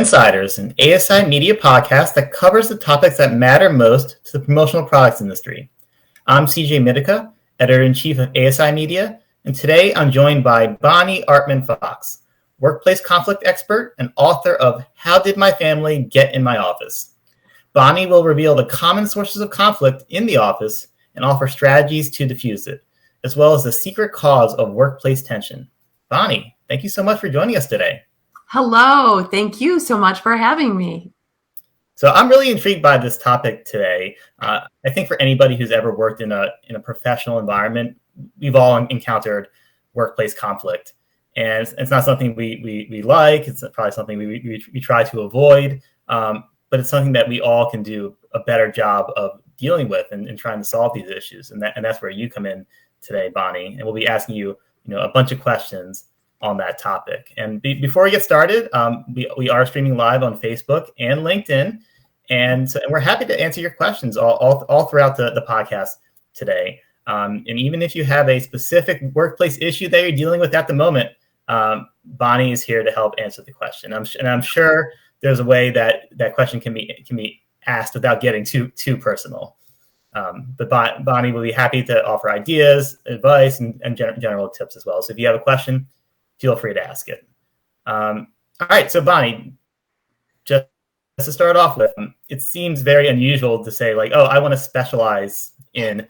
Insiders, an ASI media podcast that covers the topics that matter most to the promotional products industry. I'm CJ Mitica, editor-in-chief of ASI Media, and today I'm joined by Bonnie Artman Fox, workplace conflict expert and author of How Did My Family Get in My Office? Bonnie will reveal the common sources of conflict in the office and offer strategies to diffuse it, as well as the secret cause of workplace tension. Bonnie, thank you so much for joining us today. Hello, thank you so much for having me. So I'm really intrigued by this topic today. I think for anybody who's ever worked in a professional environment, we've all encountered workplace conflict, and it's not something we like. It's probably something we try to avoid, but it's something that we all can do a better job of dealing with and trying to solve these issues. And that's where you come in today, Bonnie. And we'll be asking you, a bunch of questions on that topic. And before we get started, we are streaming live on Facebook and LinkedIn, and we're happy to answer your questions all throughout the podcast today. And even if you have a specific workplace issue that you're dealing with at the moment, Bonnie is here to help answer the question. I'm sure there's a way that question can be asked without getting too personal. But Bonnie will be happy to offer ideas, advice, and general tips as well. So if you have a question, feel free to ask it. All right, so Bonnie, just to start off with, it seems very unusual to say like, oh, I want to specialize in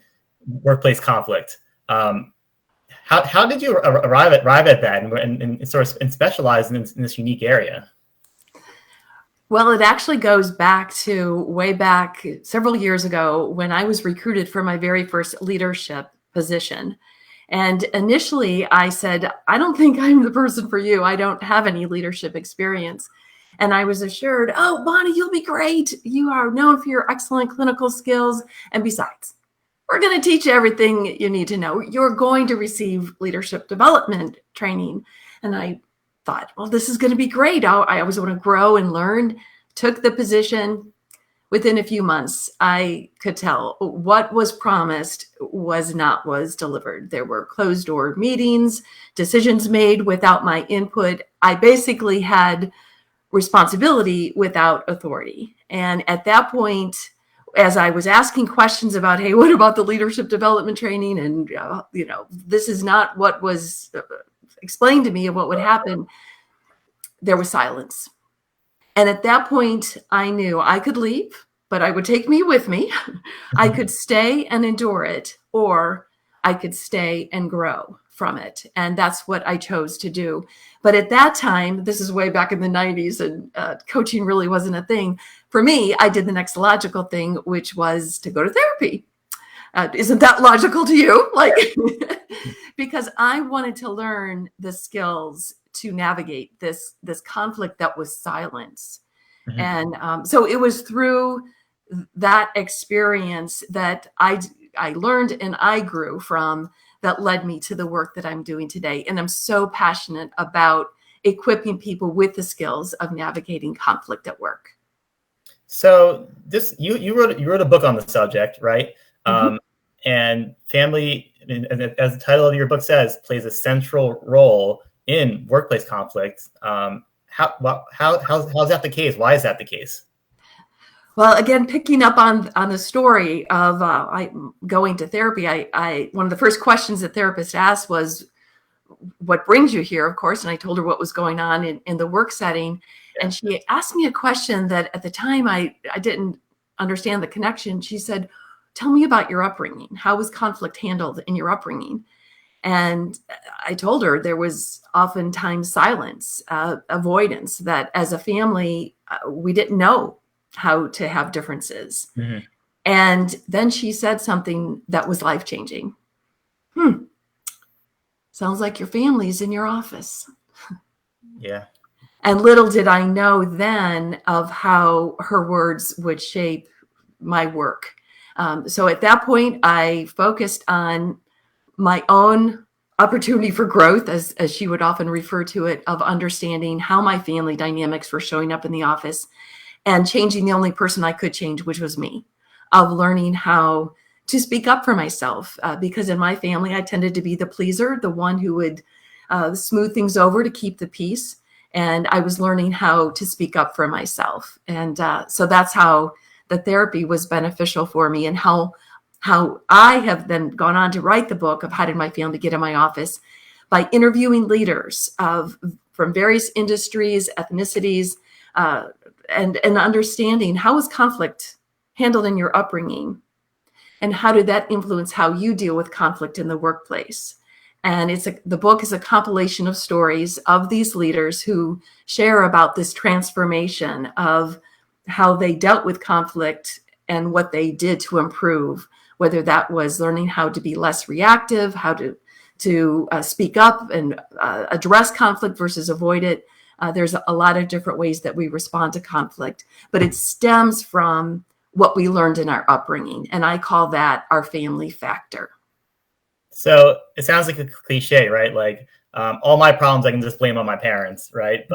workplace conflict. How did you arrive at that and sort of specialize in this unique area? Well, it actually goes back to way back several years ago when I was recruited for my very first leadership position. And initially I said, I don't think I'm the person for you. I don't have any leadership experience. And I was assured, oh, Bonnie, you'll be great. You are known for your excellent clinical skills. And besides, we're going to teach you everything you need to know. You're going to receive leadership development training. And I thought, well, this is going to be great. I always want to grow and learn. Took the position. Within a few months, I could tell what was promised was delivered. There were closed door meetings, decisions made without my input. I basically had responsibility without authority. And at that point, as I was asking questions about, hey, what about the leadership development training? And, this is not what was explained to me of what would happen. There was silence. And at that point, I knew I could leave, but I would take me with me. I could stay and endure it, or I could stay and grow from it. And that's what I chose to do. But at that time, this is way back in the 90s, and coaching really wasn't a thing. For me, I did the next logical thing, which was to go to therapy. Isn't that logical to you? Because I wanted to learn the skills to navigate this conflict that was silence. Mm-hmm. And so it was through that experience that I learned and I grew from, that led me to the work that I'm doing today. And I'm so passionate about equipping people with the skills of navigating conflict at work. So you wrote a book on the subject, right? Mm-hmm. And family, as the title of your book says, plays a central role in workplace conflict. How's that the case? Why is that the case? Well, again, picking up on the story of going to therapy, I one of the first questions the therapist asked was, what brings you here, of course? And I told her what was going on in the work setting. Yeah. And she asked me a question that at the time I didn't understand the connection. She said, tell me about your upbringing. How was conflict handled in your upbringing? And I told her there was oftentimes silence, avoidance, that as a family, we didn't know how to have differences. Mm-hmm. And then she said something that was life-changing. Sounds like your family's in your office. Yeah. And little did I know then of how her words would shape my work. So at that point, I focused on my own opportunity for growth, as she would often refer to it, of understanding how my family dynamics were showing up in the office and changing the only person I could change, which was me, of learning how to speak up for myself. Because in my family, I tended to be the pleaser, the one who would smooth things over to keep the peace. and I was learning how to speak up for myself. And so that's how the therapy was beneficial for me, and how I have then gone on to write the book of How Did My Family Get in My Office, by interviewing leaders from various industries, ethnicities, and understanding how was conflict handled in your upbringing, and how did that influence how you deal with conflict in the workplace. And the book is a compilation of stories of these leaders who share about this transformation of how they dealt with conflict and what they did to improve, whether that was learning how to be less reactive, how to speak up and address conflict versus avoid it. There's a lot of different ways that we respond to conflict, but it stems from what we learned in our upbringing. And I call that our family factor. So it sounds like a cliche, right? Like all my problems I can just blame on my parents, right?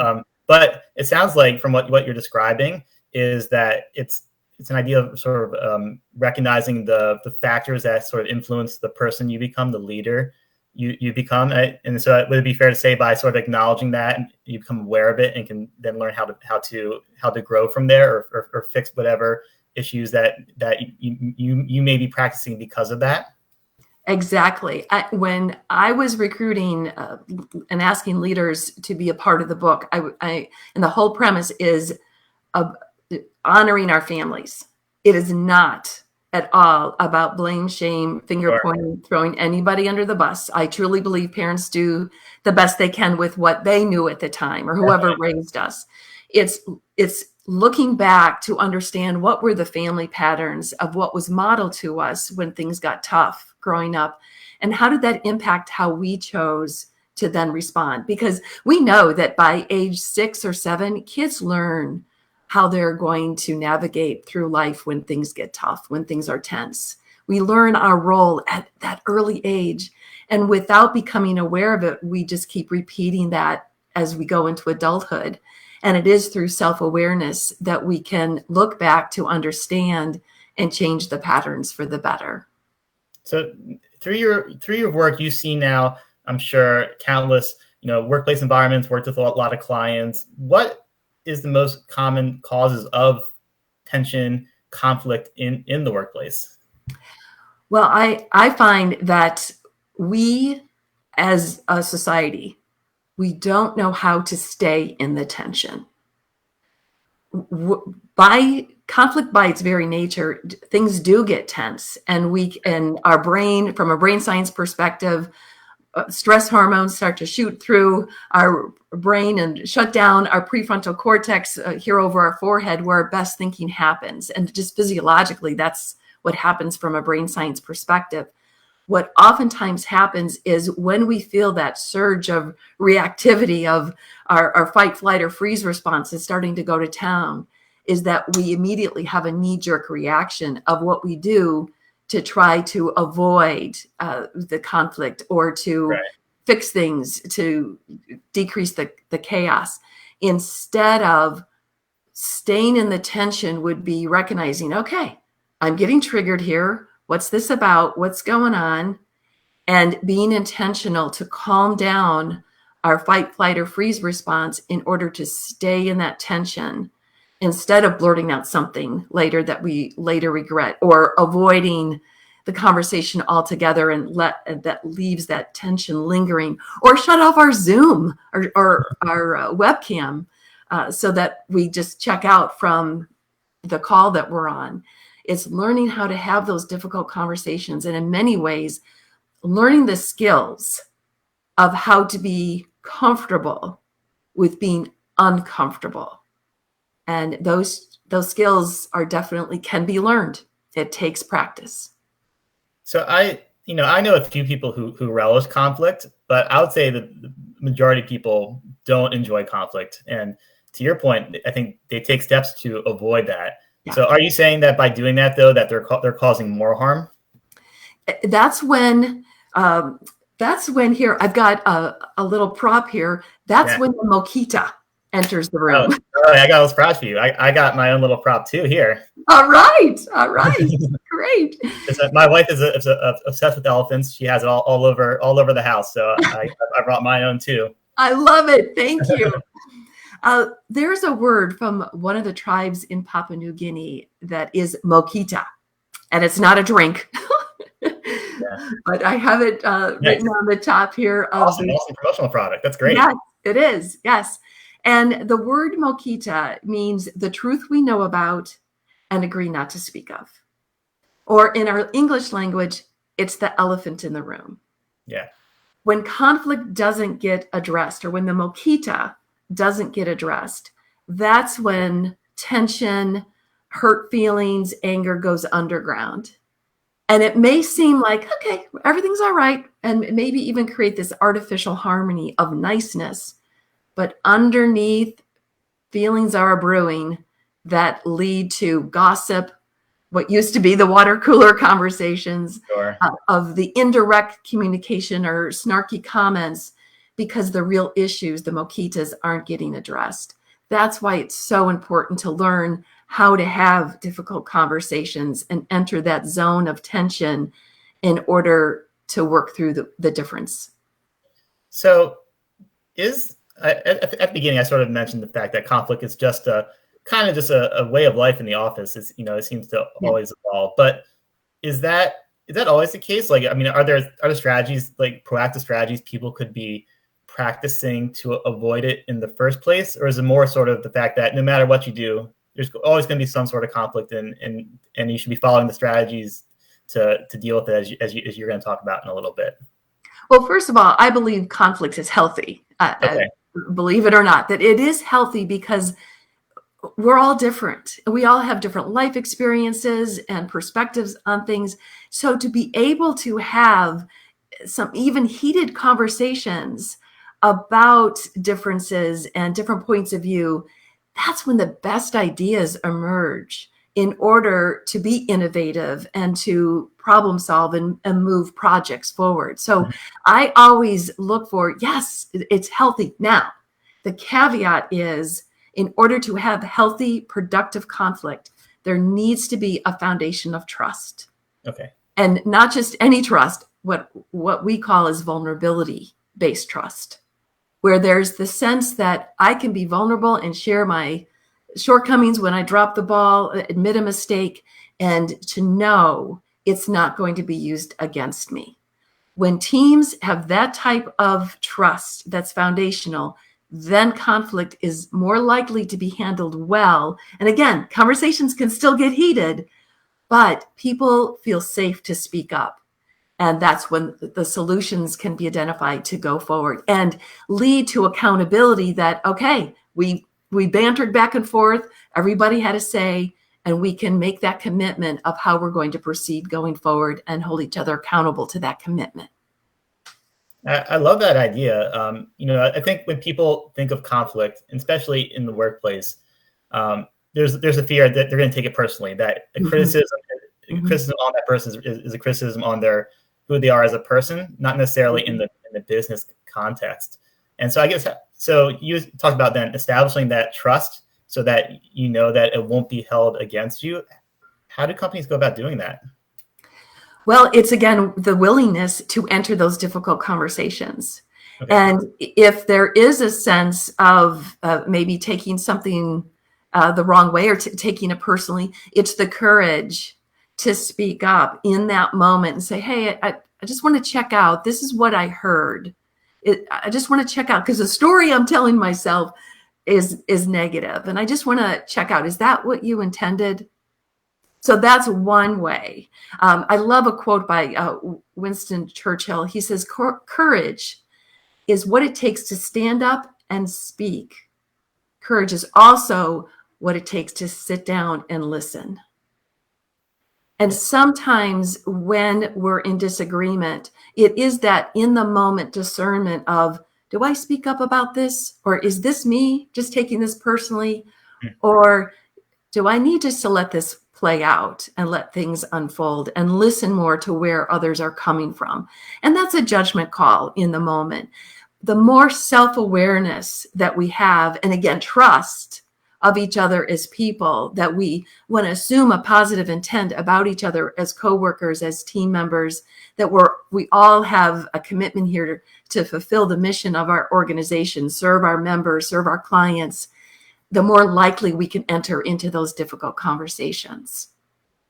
But it sounds like from what you're describing is that it's an idea of sort of recognizing the factors that sort of influence the person you become, the leader you become. And so would it be fair to say by sort of acknowledging that you become aware of it and can then learn how to grow from there, or fix whatever issues that you may be practicing because of that? Exactly. When I was recruiting and asking leaders to be a part of the book, and the whole premise is honoring our families. It is not at all about blame, shame, finger pointing, throwing anybody under the bus. I truly believe parents do the best they can with what they knew at the time, or whoever raised us. It's looking back to understand what were the family patterns of what was modeled to us when things got tough growing up, and how did that impact how we chose to then respond? Because we know that by age 6 or 7, kids learn how they're going to navigate through life when things get tough, when things are tense. We learn our role at that early age, and without becoming aware of it, we just keep repeating that as we go into adulthood. And it is through self-awareness that we can look back to understand and change the patterns for the better. So through your work, you see now, I'm sure, countless workplace environments, worked with a lot of clients. What is the most common causes of tension, conflict in the workplace? Well, I find that we as a society, we don't know how to stay in the tension. By conflict, by its very nature, things do get tense, and our brain, from a brain science perspective, stress hormones start to shoot through our brain and shut down our prefrontal cortex here over our forehead, where our best thinking happens. And just physiologically, that's what happens from a brain science perspective. What oftentimes happens is when we feel that surge of reactivity of our fight, flight, or freeze response is starting to go to town, is that we immediately have a knee-jerk reaction of what we do to try to avoid the conflict, or to fix things, to decrease the chaos. Instead of staying in the tension would be recognizing, okay, I'm getting triggered here. What's this about? What's going on? And being intentional to calm down our fight, flight, or freeze response in order to stay in that tension, instead of blurting out something later that we later regret, or avoiding the conversation altogether and that leaves that tension lingering, or shut off our Zoom or our webcam so that we just check out from the call that we're on. It's learning how to have those difficult conversations, and in many ways, learning the skills of how to be comfortable with being uncomfortable. And those skills can be learned. It takes practice. So I know a few people who relish conflict, but I would say that the majority of people don't enjoy conflict. And to your point, I think they take steps to avoid that. Yeah. So are you saying that by doing that, though, that they're causing more harm? That's when here, I've got a little prop here. That's when the moquita enters the room. Oh, I got a surprise for you. I got my own little prop too here. All right. Great. My wife is obsessed with elephants. She has it all over the house. So I brought my own too. I love it. Thank you. There's a word from one of the tribes in Papua New Guinea that is mokita, and it's not a drink. Yeah. But I have it Nice. written on the top here of Awesome, awesome promotional product. That's great. Yes, it is. Yes. And the word mokita means the truth we know about and agree not to speak of. Or in our English language, it's the elephant in the room. Yeah. When conflict doesn't get addressed, or when the mokita doesn't get addressed, that's when tension, hurt feelings, anger goes underground. And it may seem like, okay, everything's all right, and maybe even create this artificial harmony of niceness. But underneath, feelings are brewing that lead to gossip, what used to be the water cooler conversations, Sure. of the indirect communication or snarky comments, because the real issues, the mokitas, aren't getting addressed. That's why it's so important to learn how to have difficult conversations and enter that zone of tension in order to work through the difference. So at the beginning, I sort of mentioned the fact that conflict is just a kind of just a way of life in the office. It's, it seems to always evolve. But is that always the case? Like, I mean, are there strategies, like proactive strategies, people could be practicing to avoid it in the first place? Or is it more sort of the fact that no matter what you do, there's always going to be some sort of conflict, and you should be following the strategies to deal with it as you're going to talk about in a little bit? Well, first of all, I believe conflict is healthy. Okay. Believe it or not, that it is healthy, because we're all different. We all have different life experiences and perspectives on things. So to be able to have some even heated conversations about differences and different points of view, that's when the best ideas emerge in order to be innovative and to problem solve and move projects forward. So I always look for, yes, it's healthy. Now, the caveat is, in order to have healthy, productive conflict, there needs to be a foundation of trust. Okay. And not just any trust, what we call is vulnerability-based trust, where there's the sense that I can be vulnerable and share my shortcomings when I drop the ball, admit a mistake, and to know it's not going to be used against me. When teams have that type of trust that's foundational, then conflict is more likely to be handled well. And again, conversations can still get heated, but people feel safe to speak up. And that's when the solutions can be identified to go forward and lead to accountability that, okay, we bantered back and forth, everybody had a say, and we can make that commitment of how we're going to proceed going forward and hold each other accountable to that commitment. I love that idea. I think when people think of conflict, especially in the workplace, there's a fear that they're going to take it personally, that a criticism on that person is a criticism on who they are as a person, not necessarily in the business context. And so I guess, so you talked about then establishing that trust so that you know that it won't be held against you. How do companies go about doing that? Well, it's, again, the willingness to enter those difficult conversations. Okay. And if there is a sense of maybe taking something the wrong way or taking it personally, it's the courage to speak up in that moment and say, hey, I just want to check out. This is what I heard. I just want to check out, because the story I'm telling myself is negative. And I just want to check out, is that what you intended? So that's one way. I love a quote by Winston Churchill. He says, courage is what it takes to stand up and speak. Courage is also what it takes to sit down and listen. And sometimes when we're in disagreement, it is that in the moment discernment of, do I speak up about this? Or is this me just taking this personally? Or do I need just to let this play out and let things unfold and listen more to where others are coming from? And that's a judgment call in the moment. The more self-awareness that we have, and again, trust of each other as people, that we want to assume a positive intent about each other as coworkers, as team members, that we all have a commitment here to fulfill the mission of our organization, serve our members, serve our clients, the more likely we can enter into those difficult conversations.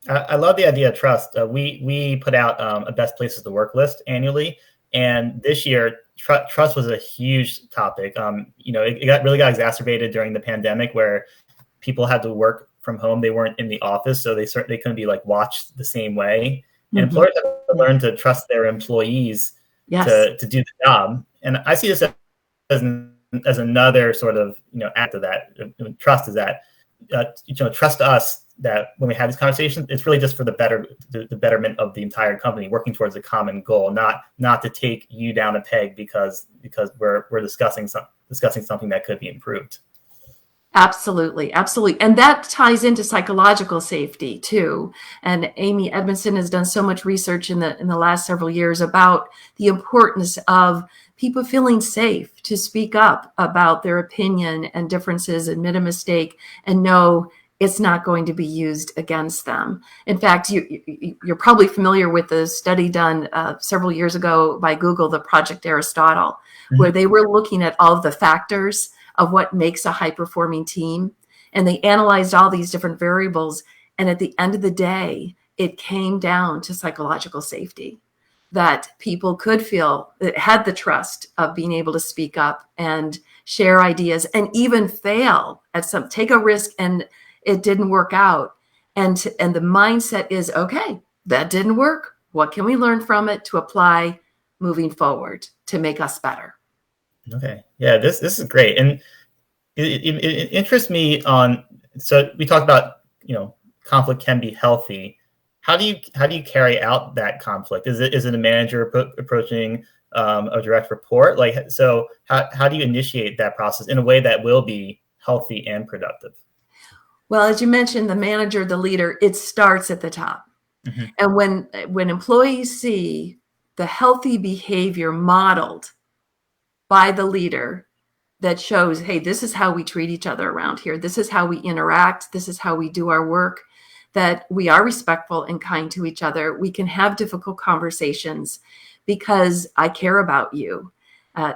I love the idea of trust. We put out a best places to work list annually, and this year trust was a huge topic. It really got exacerbated during the pandemic, where people had to work from home. They weren't in the office, so they couldn't be like watched the same way. And employers have to learn to trust their employees to do the job. And I see this as another sort of act of that. Trust is that trust us that when we have these conversations, it's really just for the betterment of the entire company, working towards a common goal, not to take you down a peg because we're discussing something that could be improved. Absolutely. Absolutely. And that ties into psychological safety too. And Amy Edmondson has done so much research in the last several years about the importance of people feeling safe to speak up about their opinion and differences, admit a mistake, and know it's not going to be used against them. In fact, you're probably familiar with the study done several years ago by Google, the Project Aristotle, where they were looking at all of the factors of what makes a high-performing team. And they analyzed all these different variables. And at the end of the day, it came down to psychological safety, that people could feel, had the trust of being able to speak up and share ideas and even fail at take a risk and it didn't work out. And the mindset is, okay, that didn't work. What can we learn from it to apply moving forward to make us better? Okay. Yeah, this is great. And it interests me so we talked about, conflict can be healthy. How do you carry out that conflict? Is it a manager approaching a direct report? So how do you initiate that process in a way that will be healthy and productive? Well, as you mentioned, the manager, the leader, it starts at the top. And when employees see the healthy behavior modeled by the leader that shows, hey, this is how we treat each other around here. This is how we interact. This is how we do our work, that we are respectful and kind to each other. We can have difficult conversations because I care about you.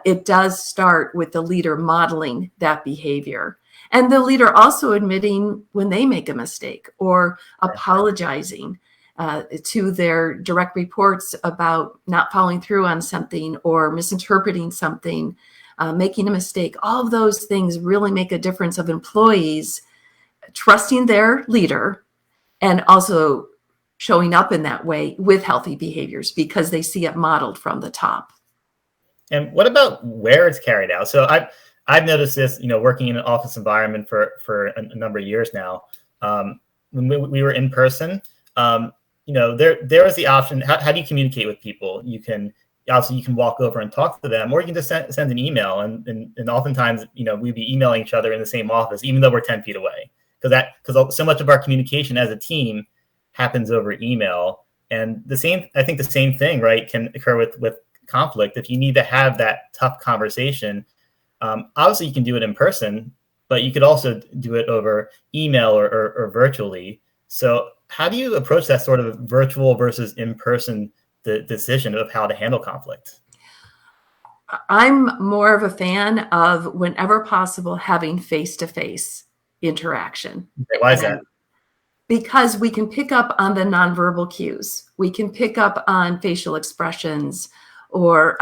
It does start with the leader modeling that behavior. And the leader also admitting when they make a mistake or apologizing to their direct reports about not following through on something or misinterpreting something, making a mistake. All of those things really make a difference of employees trusting their leader and also showing up in that way with healthy behaviors because they see it modeled from the top. And what about where it's carried out? So I've noticed this, working in an office environment for a number of years now. When we were in person, there was the option. How do you communicate with people? You can walk over and talk to them, or you can just send an email. And oftentimes, we'd be emailing each other in the same office, even though we're 10 feet away, because so much of our communication as a team happens over email. And I think the same thing, right, can occur with conflict. If you need to have that tough conversation, obviously you can do it in person, but you could also do it over email or virtually. So how do you approach that sort of virtual versus in-person decision of how to handle conflict? I'm more of a fan of, whenever possible, having face-to-face interaction. Why is that? Because we can pick up on the nonverbal cues. We can pick up on facial expressions or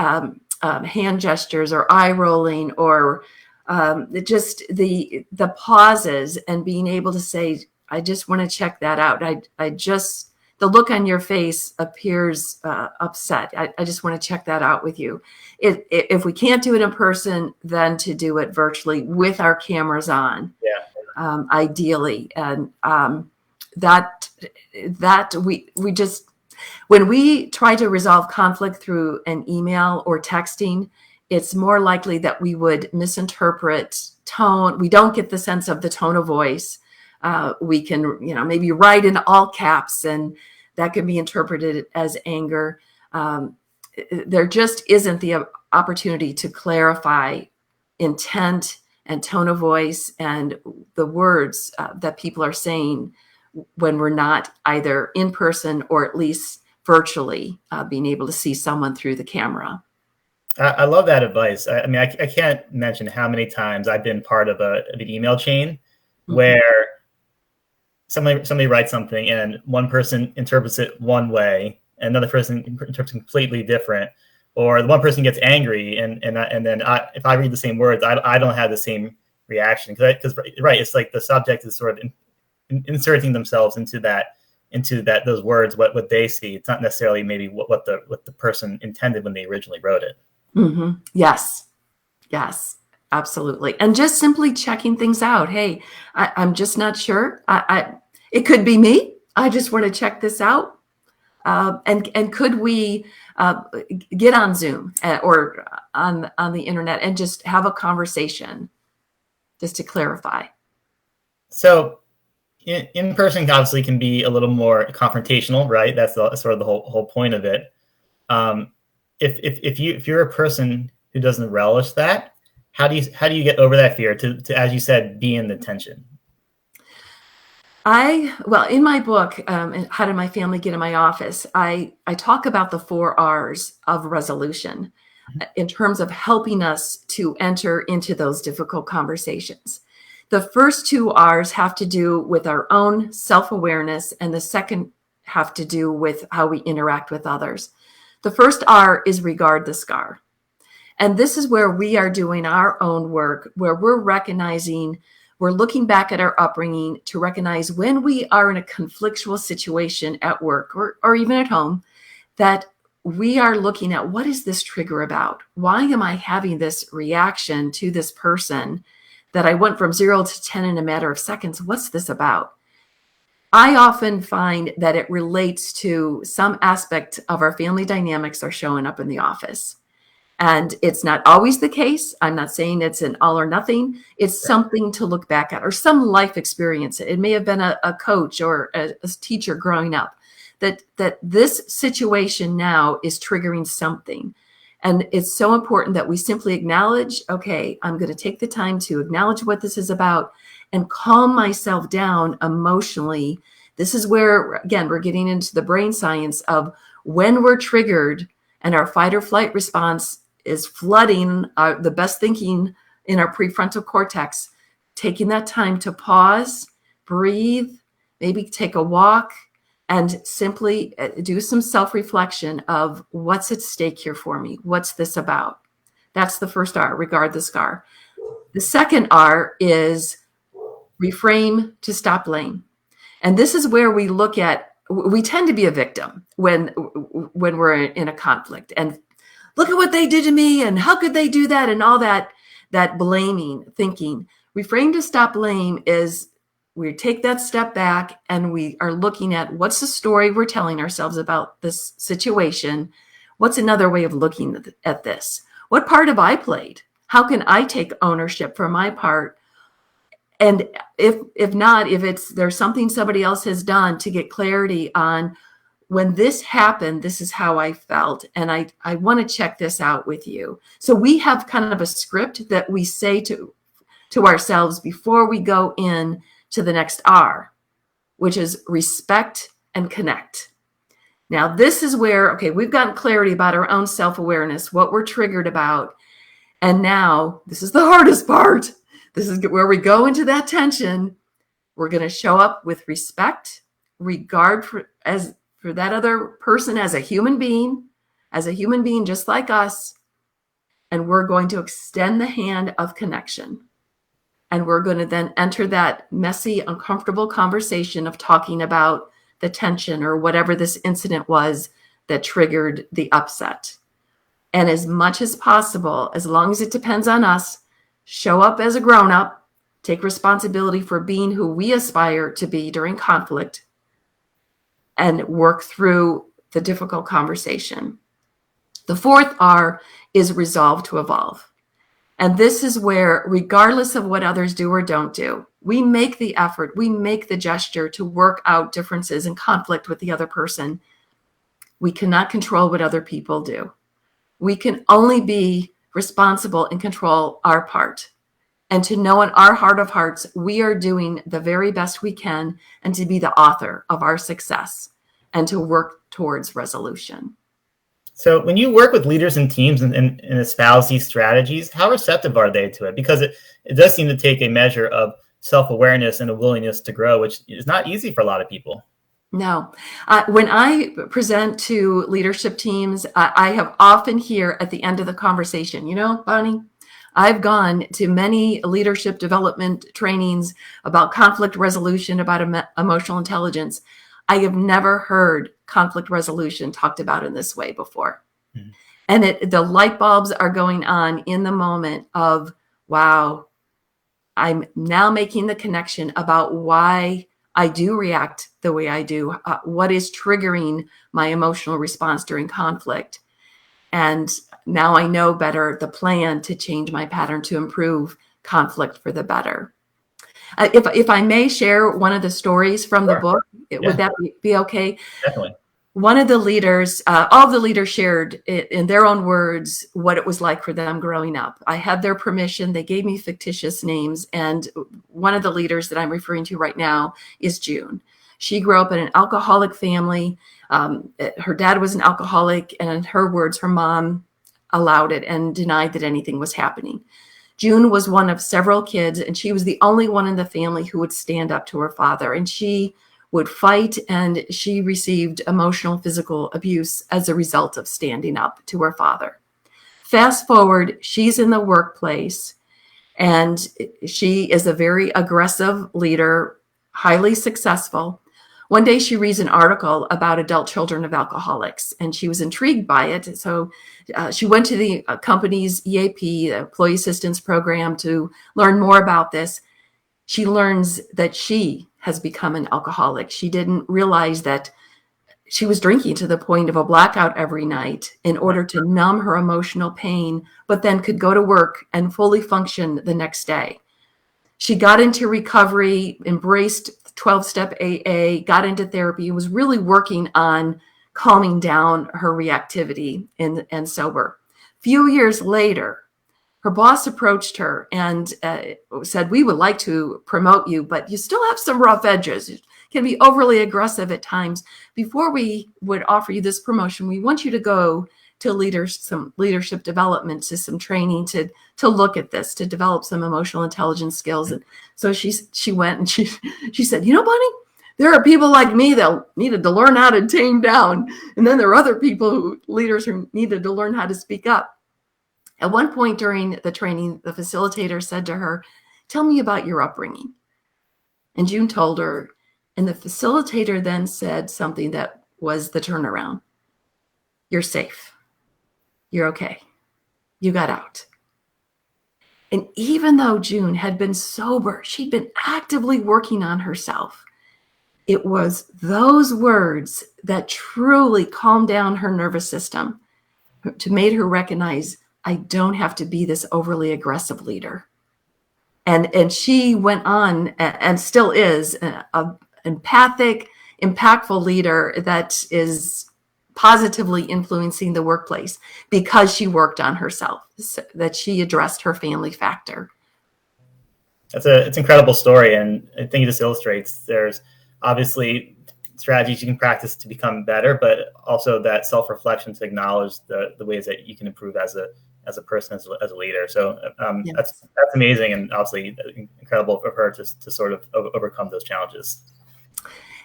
hand gestures or eye rolling or just the pauses, and being able to say, I just want to check that out. The look on your face appears upset. I just want to check that out with you. If we can't do it in person, then to do it virtually with our cameras on, ideally. And that we just, when we try to resolve conflict through an email or texting, it's more likely that we would misinterpret tone. We don't get the sense of the tone of voice. We can, maybe write in all caps, and that can be interpreted as anger. There just isn't the opportunity to clarify intent and tone of voice and the words that people are saying when we're not either in person or at least virtually being able to see someone through the camera. I love that advice. I mean, I can't mention how many times I've been part of an email chain where somebody writes something and one person interprets it one way, and another person interprets it completely different, or the one person gets angry, and then if I read the same words, I don't have the same reaction because right, it's like the subject is sort of inserting themselves into those words, what they see. It's not necessarily maybe what the person intended when they originally wrote it. Mm-hmm. Yes, absolutely. And just simply checking things out. Hey, I'm just not sure. It could be me. I just want to check this out. And could we get on Zoom or on the internet and just have a conversation, just to clarify? So in person obviously can be a little more confrontational, right? That's sort of the whole point of it. If you're a person who doesn't relish that, how do you get over that fear to as you said, be in the tension? Well, in my book, How Did My Family Get in My Office, I talk about the 4 R's of resolution in terms of helping us to enter into those difficult conversations. The first 2 R's have to do with our own self-awareness, and the second have to do with how we interact with others. The first R is regard the scar. And this is where we are doing our own work, where we're looking back at our upbringing to recognize when we are in a conflictual situation at work or even at home, that we are looking at, what is this trigger about? Why am I having this reaction to this person that I went from 0 to 10 in a matter of seconds? What's this about? I often find that it relates to some aspect of our family dynamics are showing up in the office. And it's not always the case. I'm not saying it's an all or nothing. It's something to look back at, or some life experience. It may have been a coach or a teacher growing up that this situation now is triggering something. And it's so important that we simply acknowledge, okay, I'm going to take the time to acknowledge what this is about and calm myself down emotionally. This is where, again, we're getting into the brain science of when we're triggered and our fight or flight response is flooding the best thinking in our prefrontal cortex, taking that time to pause, breathe, maybe take a walk, and simply do some self-reflection of what's at stake here for me. What's this about? That's the first R, regard the scar. The second R is reframe to stop blame. And this is where we tend to be a victim when we're in a conflict, and look at what they did to me, and how could they do that, and all that blaming thinking. Reframe to stop blame is we take that step back and we are looking at what's the story we're telling ourselves about this situation. What's another way of looking at this? What part have I played? How can I take ownership for my part? And if there's something somebody else has done, to get clarity on, when this happened, this is how I felt, and I want to check this out with you. So we have kind of a script that we say to ourselves before we go in to the next R, which is respect and connect. Now, this is where, okay, we've gotten clarity about our own self-awareness, what we're triggered about, and now this is the hardest part. This is where we go into that tension. We're going to show up with respect, regard for that other person as a human being just like us. And we're going to extend the hand of connection. And we're going to then enter that messy, uncomfortable conversation of talking about the tension or whatever this incident was that triggered the upset. And as much as possible, as long as it depends on us, show up as a grown-up, take responsibility for being who we aspire to be during conflict, and work through the difficult conversation. The fourth R is resolve to evolve. And this is where, regardless of what others do or don't do, we make the effort, we make the gesture to work out differences and conflict with the other person. We cannot control what other people do. We can only be responsible and control our part. and to know in our heart of hearts we are doing the very best we can, and to be the author of our success and to work towards resolution. So when you work with leaders and teams and espouse these strategies, how receptive are they to it? Because it does seem to take a measure of self-awareness and a willingness to grow, which is not easy for a lot of people. No. When I present to leadership teams, I have often hear at the end of the conversation, Bonnie, I've gone to many leadership development trainings about conflict resolution, about emotional intelligence. I have never heard conflict resolution talked about in this way before. Mm-hmm. And the light bulbs are going on in the moment of, wow, I'm now making the connection about why I do react the way I do, what is triggering my emotional response during conflict. And now I know better the plan to change my pattern to improve conflict for the better. If I may share one of the stories from the book, would that be okay? Definitely. One of the leaders, all the leaders shared in their own words what it was like for them growing up. I had their permission. They gave me fictitious names. And one of the leaders that I'm referring to right now is June. She grew up in an alcoholic family. Her dad was an alcoholic, and in her words, her mom allowed it and denied that anything was happening. June was one of several kids, and she was the only one in the family who would stand up to her father. And she would fight, and she received emotional, physical abuse as a result of standing up to her father. Fast forward, she's in the workplace, and she is a very aggressive leader, highly successful. One day she reads an article about adult children of alcoholics, and she was intrigued by it. So she went to the company's EAP, the Employee Assistance Program, to learn more about this. She learns that she has become an alcoholic. She didn't realize that she was drinking to the point of a blackout every night in order to numb her emotional pain, but then could go to work and fully function the next day. She got into recovery, embraced 12-step AA, got into therapy, and was really working on calming down her reactivity and sober. A few years later, her boss approached her and said, "We would like to promote you, but you still have some rough edges. You can be overly aggressive at times. Before we would offer you this promotion, we want you to go to some leadership development, to some training to look at this, to develop some emotional intelligence skills." And so she went and she said, Bonnie, there are people like me that needed to learn how to tame down. And then there are other leaders who needed to learn how to speak up. At one point during the training, the facilitator said to her, "Tell me about your upbringing." And June told her, and the facilitator then said something that was the turnaround. "You're safe. You're okay. You got out." And even though June had been sober, she'd been actively working on herself. It was those words that truly calmed down her nervous system, to made her recognize, I don't have to be this overly aggressive leader. And she went on and still is an empathic, impactful leader that is positively influencing the workplace because she worked on herself, that she addressed her family factor. It's an incredible story, and I think it just illustrates there's obviously strategies you can practice to become better, but also that self-reflection to acknowledge the ways that you can improve as a person, as a leader. So yes. That's amazing, and obviously incredible for her to sort of overcome those challenges.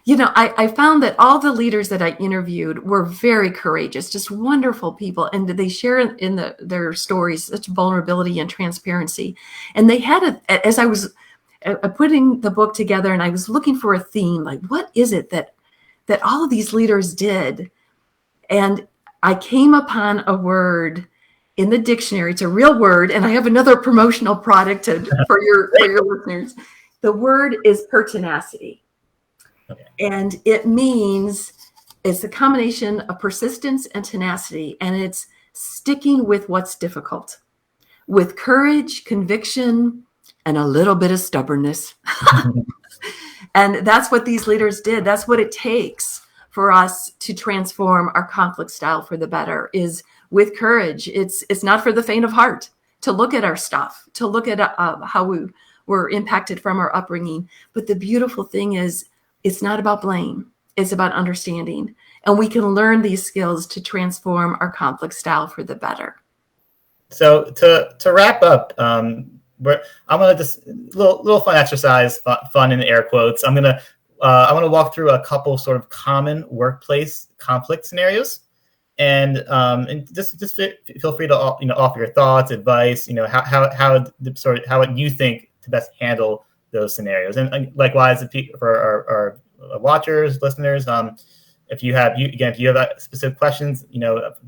I found that all the leaders that I interviewed were very courageous, just wonderful people. And they share in their stories such vulnerability and transparency. And they had, as I was putting the book together and I was looking for a theme, like what is it that all of these leaders did? And I came upon a word in the dictionary. It's a real word. And I have another promotional product for your listeners. The word is pertinacity. Okay. And it means it's a combination of persistence and tenacity, and it's sticking with what's difficult, with courage, conviction, and a little bit of stubbornness. And that's what these leaders did. That's what it takes for us to transform our conflict style for the better, is with courage. It's not for the faint of heart. to look at our stuff, to look at how we were impacted from our upbringing. But the beautiful thing is, it's not about blame. It's about understanding. And we can learn these skills to transform our conflict style for the better. So to wrap up, I'm gonna just little fun exercise, fun in air quotes. I want to walk through a couple sort of common workplace conflict scenarios, and just feel free to offer your thoughts, advice, how you think to best handle those scenarios, and likewise for our watchers, listeners, if you have specific questions,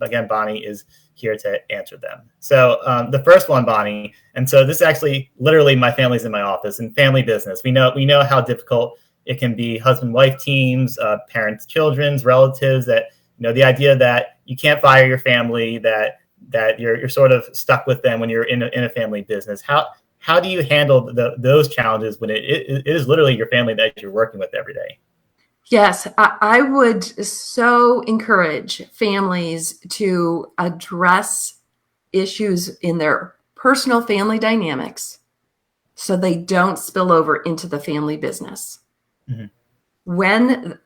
again, Bonnie is here to answer them. So the first one, Bonnie, and so this is actually literally my family's in my office and family business. We know how difficult it can be, husband-wife teams, parents, children's, relatives, that, the idea that you can't fire your family, that you're sort of stuck with them when you're in a family business. How do you handle those challenges when it is literally your family that you're working with every day? Yes, I would so encourage families to address issues in their personal family dynamics so they don't spill over into the family business. Mm-hmm. When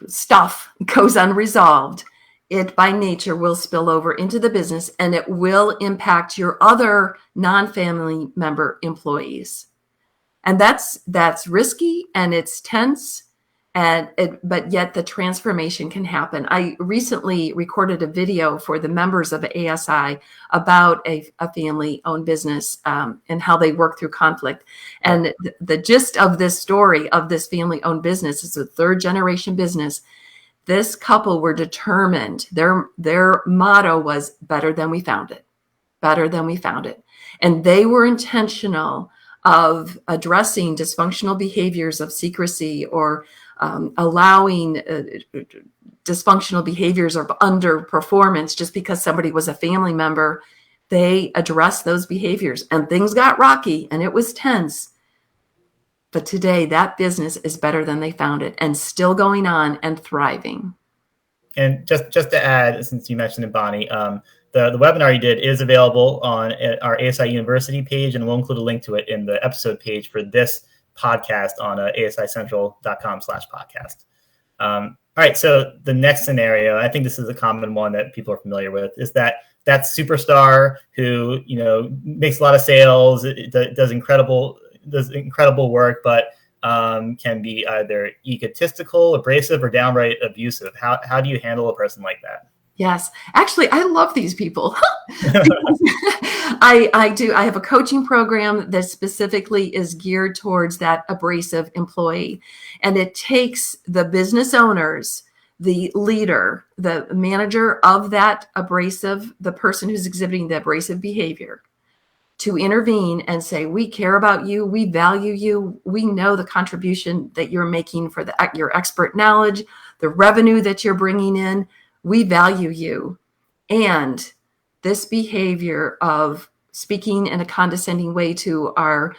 stuff goes unresolved, it by nature will spill over into the business, and it will impact your other non-family member employees. And that's risky, and it's tense. But yet the transformation can happen. I recently recorded a video for the members of ASI about a family-owned business and how they work through conflict. And the gist of this story of this family-owned business is a third-generation business. This couple were determined. Their motto was better than we found it, better than we found it. And they were intentional of addressing dysfunctional behaviors of secrecy or allowing dysfunctional behaviors or underperformance just because somebody was a family member. They addressed those behaviors, and things got rocky and it was tense. But today that business is better than they found it, and still going on and thriving. And just to add, since you mentioned it, Bonnie, the webinar you did is available on our ASI University page, and we'll include a link to it in the episode page for this podcast on asicentral.com/podcast. All right. So the next scenario, I think this is a common one that people are familiar with, is that superstar who, makes a lot of sales, does incredible work, but can be either egotistical, abrasive, or downright abusive. How do you handle a person like that? Yes, actually, I love these people. I do. I have a coaching program that specifically is geared towards that abrasive employee. And it takes the business owners, the leader, the manager of that abrasive, the person who's exhibiting the abrasive behavior, to intervene and say, we care about you, we value you, we know the contribution that you're making for your expert knowledge, the revenue that you're bringing in. We value you. And this behavior of speaking in a condescending way to our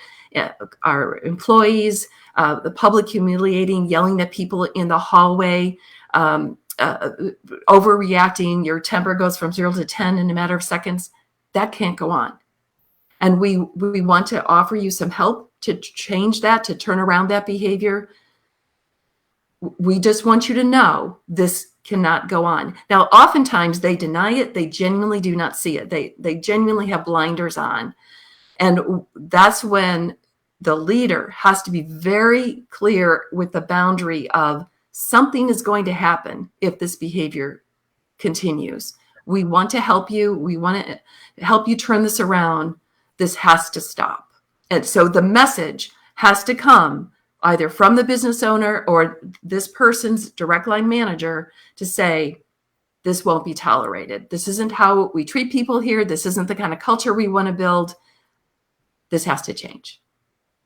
employees, the public humiliating, yelling at people in the hallway, overreacting, your temper goes from 0 to 10 in a matter of seconds, that can't go on. And we want to offer you some help to change that, to turn around that behavior. We just want you to know this cannot go on. Now, oftentimes they deny it. They genuinely do not see it. They genuinely have blinders on. And that's when the leader has to be very clear with the boundary of something is going to happen if this behavior continues. We want to help you. We want to help you turn this around. This has to stop. And so the message has to come either from the business owner or this person's direct line manager to say, this won't be tolerated. This isn't how we treat people here. This isn't the kind of culture we want to build. This has to change.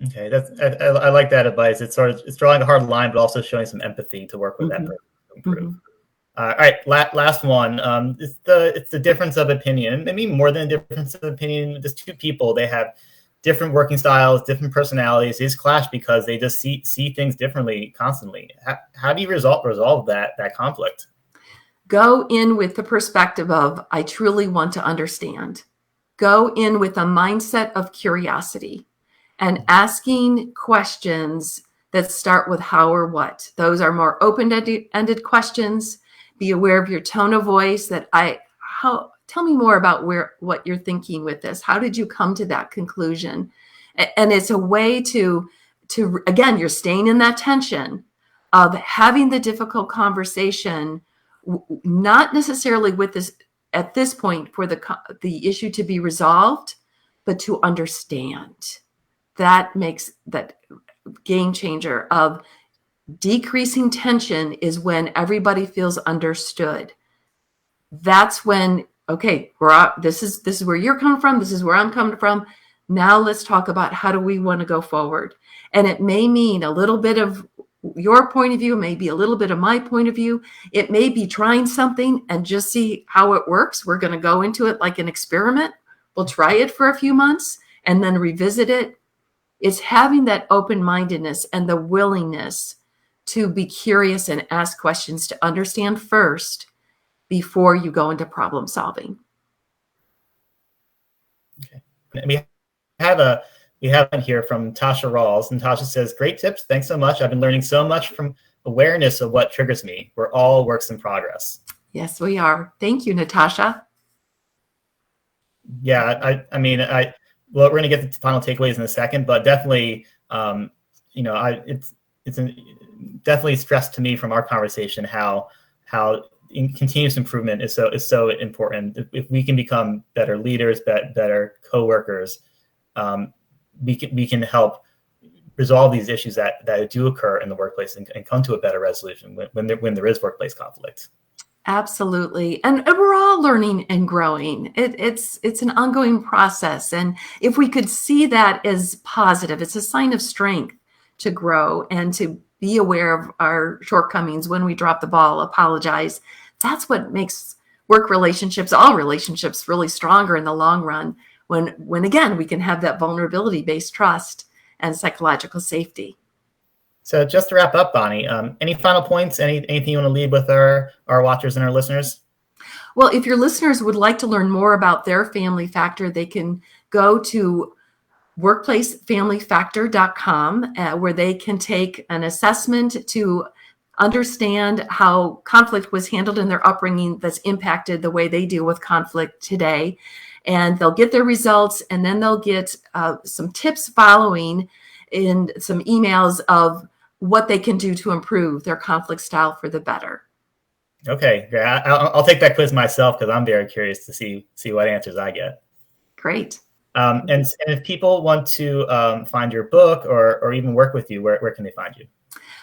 Okay, I like that advice. It's drawing a hard line, but also showing some empathy to work with that person to improve. Mm-hmm. All right, last one. It's the difference of opinion. Maybe more than a difference of opinion. Just two people. They have different working styles, different personalities. These clash because they just see things differently constantly. How do you resolve that conflict? Go in with the perspective of, I truly want to understand. go in with a mindset of curiosity and asking questions that start with how or what. Those are more open-ended questions. Be aware of your tone of voice. Tell me more about what you're thinking with this. How did you come to that conclusion? And it's a way to again, you're staying in that tension of having the difficult conversation, not necessarily with this at this point for the issue to be resolved, but to understand. That makes that game changer of decreasing tension is when everybody feels understood. That's when, okay, this is where you're coming from. This is where I'm coming from. Now let's talk about how do we want to go forward. And it may mean a little bit of your point of view, maybe a little bit of my point of view. It may be trying something and just see how it works. We're going to go into it like an experiment. We'll try it for a few months and then revisit it. It's having that open-mindedness and the willingness to be curious and ask questions to understand first before you go into problem solving. Okay. We have one here from Tasha Rawls, and Tasha says, "Great tips. Thanks so much. I've been learning so much from awareness of what triggers me. We're all works in progress." Yes, we are. Thank you, Natasha. Yeah, well, we're going to get the final takeaways in a second, but definitely, it's definitely stressed to me from our conversation how continuous improvement is so important. If we can become better leaders, better coworkers, we can help resolve these issues that do occur in the workplace and come to a better resolution when there is workplace conflict. Absolutely. And we're all learning and growing. It's an ongoing process. And if we could see that as positive, it's a sign of strength to grow and to be aware of our shortcomings when we drop the ball, apologize. That's what makes work relationships, all relationships, really stronger in the long run when again, we can have that vulnerability-based trust and psychological safety. So just to wrap up, Bonnie, any final points, anything you want to leave with our watchers and our listeners? Well, if your listeners would like to learn more about their family factor, they can go to workplacefamilyfactor.com where they can take an assessment to understand how conflict was handled in their upbringing that's impacted the way they deal with conflict today. And they'll get their results, and then they'll get some tips following in some emails of what they can do to improve their conflict style for the better. Okay, yeah, I'll take that quiz myself because I'm very curious to see what answers I get. Great. And if people want to find your book or even work with you, where can they find you?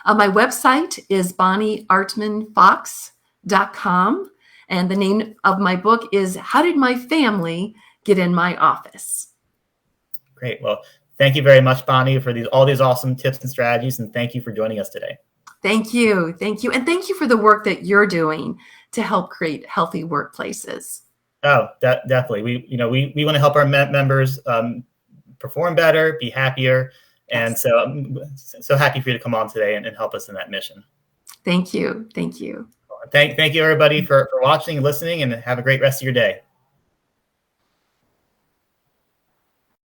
My website is bonnieartmanfox.com. And the name of my book is How Did My Family Get in My Office? Great. Well, thank you very much, Bonnie, for all these awesome tips and strategies. And thank you for joining us today. Thank you. Thank you. And thank you for the work that you're doing to help create healthy workplaces. Oh, definitely. We want to help our members perform better, be happier. And so I'm so happy for you to come on today and help us in that mission. Thank you. Thank you. Thank you, everybody, for watching and listening, and have a great rest of your day.